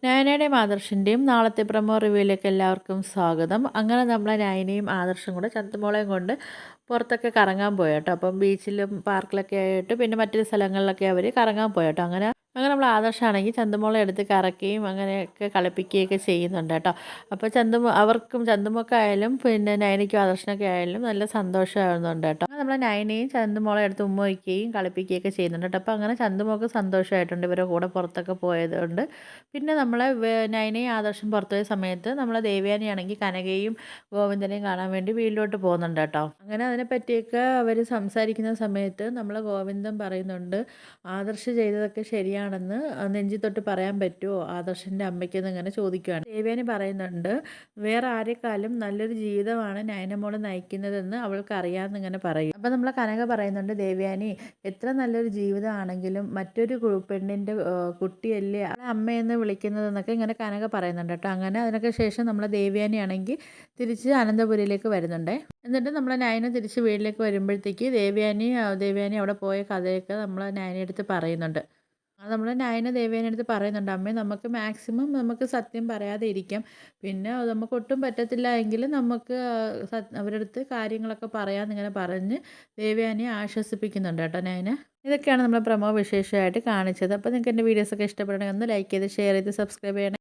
നയനയുടെയും ആദർശിൻ്റെയും നാളത്തെ പ്രൊമോ റിവ്യൂയിലേക്ക് എല്ലാവർക്കും സ്വാഗതം. അങ്ങനെ നമ്മളെ നയനയും ആദർശും കൂടെ ചന്തുമോളെയും കൊണ്ട് പുറത്തൊക്കെ കറങ്ങാൻ പോയി കേട്ടോ. അപ്പം ബീച്ചിലും പാർക്കിലൊക്കെ ആയിട്ട് പിന്നെ മറ്റൊരു സ്ഥലങ്ങളിലൊക്കെ അവർ കറങ്ങാൻ പോയി കേട്ടോ. അങ്ങനെ അങ്ങനെ നമ്മൾ ആദർശമാണെങ്കിൽ ചന്തുമോളെ എടുത്ത് കറക്കുകയും അങ്ങനെയൊക്കെ കളിപ്പിക്കുകയൊക്കെ ചെയ്യുന്നുണ്ട് കേട്ടോ. അപ്പോൾ അവർക്കും ചന്തുമൊക്കെ പിന്നെ നയനയ്ക്കും ആദർശനൊക്കെ ആയാലും നല്ല സന്തോഷമാകുന്നുണ്ട് കേട്ടോ. നമ്മളെ നയനയും ചന്തുമോളെ എടുത്ത് ഉമ്മ വയ്ക്കുകയും കളിപ്പിക്കുകയൊക്കെ ചെയ്യുന്നുണ്ട് കേട്ടോ. അപ്പോൾ അങ്ങനെ ചന്തുമോൾക്ക് സന്തോഷമായിട്ടുണ്ട് ഇവരുടെ കൂടെ പുറത്തൊക്കെ പോയതുകൊണ്ട്. പിന്നെ നമ്മളെ നയനയും ആദർശം പുറത്തുപോയ സമയത്ത് നമ്മളെ ദേവയാനിയാണെങ്കിൽ കനകയും ഗോവിന്ദനെയും കാണാൻ വേണ്ടി വീട്ടിലോട്ട് പോകുന്നുണ്ട് കേട്ടോ. അങ്ങനെ അതിനെപ്പറ്റിയൊക്കെ അവർ സംസാരിക്കുന്ന സമയത്ത് നമ്മളെ ഗോവിന്ദൻ പറയുന്നുണ്ട്, ആദർശ് ചെയ്തതൊക്കെ ശരിയാണെന്ന് നെഞ്ചി തൊട്ട് പറയാൻ പറ്റുമോ ആദർശിൻ്റെ അമ്മയ്ക്കെന്ന് ഇങ്ങനെ ചോദിക്കുകയാണ്. ദേവയാനി പറയുന്നുണ്ട്, വേറെ ആരെക്കാളും നല്ലൊരു ജീവിതമാണ് നയനമോള് നയിക്കുന്നതെന്ന് അവൾക്ക് അറിയാമെന്ന് ഇങ്ങനെ പറയും. അപ്പം നമ്മളെ കനക പറയുന്നുണ്ട്, ദേവയാനി എത്ര നല്ലൊരു ജീവിതമാണെങ്കിലും മറ്റൊരു പെണ്ണിൻ്റെ കുട്ടിയല്ലേ അമ്മയെന്ന് വിളിക്കുന്നതെന്നൊക്കെ ഇങ്ങനെ കനക പറയുന്നുണ്ട് കേട്ടോ. അങ്ങനെ അതിനൊക്കെ ശേഷം നമ്മളെ ദേവയാനിയാണെങ്കിൽ തിരിച്ച് അനന്തപുരിയിലേക്ക് വരുന്നുണ്ട്. എന്നിട്ട് നമ്മളെ നയന തിരിച്ച് വീട്ടിലേക്ക് വരുമ്പോഴത്തേക്ക് ദേവയാനി അവിടെ പോയ കഥയൊക്കെ നമ്മളെ നയനയെടുത്ത് പറയുന്നുണ്ട്. അത് നമ്മൾ നയന ദേവേനെ അടുത്ത് പറയുന്നുണ്ട്, അമ്മേ നമുക്ക് മാക്സിമം നമുക്ക് സത്യം പറയാതെ ഇരിക്കാം, പിന്നെ നമുക്ക് ഒട്ടും പറ്റത്തില്ല എങ്കിൽ നമുക്ക് അവരുടെ അടുത്ത് കാര്യങ്ങളൊക്കെ പറയാമെന്നിങ്ങനെ പറഞ്ഞ് ദേവയാനിയെ ആശ്വസിപ്പിക്കുന്നുണ്ട് കേട്ടോ നയന. ഇതൊക്കെയാണ് നമ്മൾ പ്രമോ വിശേഷമായിട്ട് കാണിച്ചത്. അപ്പോൾ നിങ്ങൾക്ക് എൻ്റെ വീഡിയോസൊക്കെ ഇഷ്ടപ്പെടണമെങ്കിൽ ഒന്ന് ലൈക്ക് ചെയ്ത് ഷെയർ ചെയ്ത് സബ്സ്ക്രൈബ് ചെയ്യണം.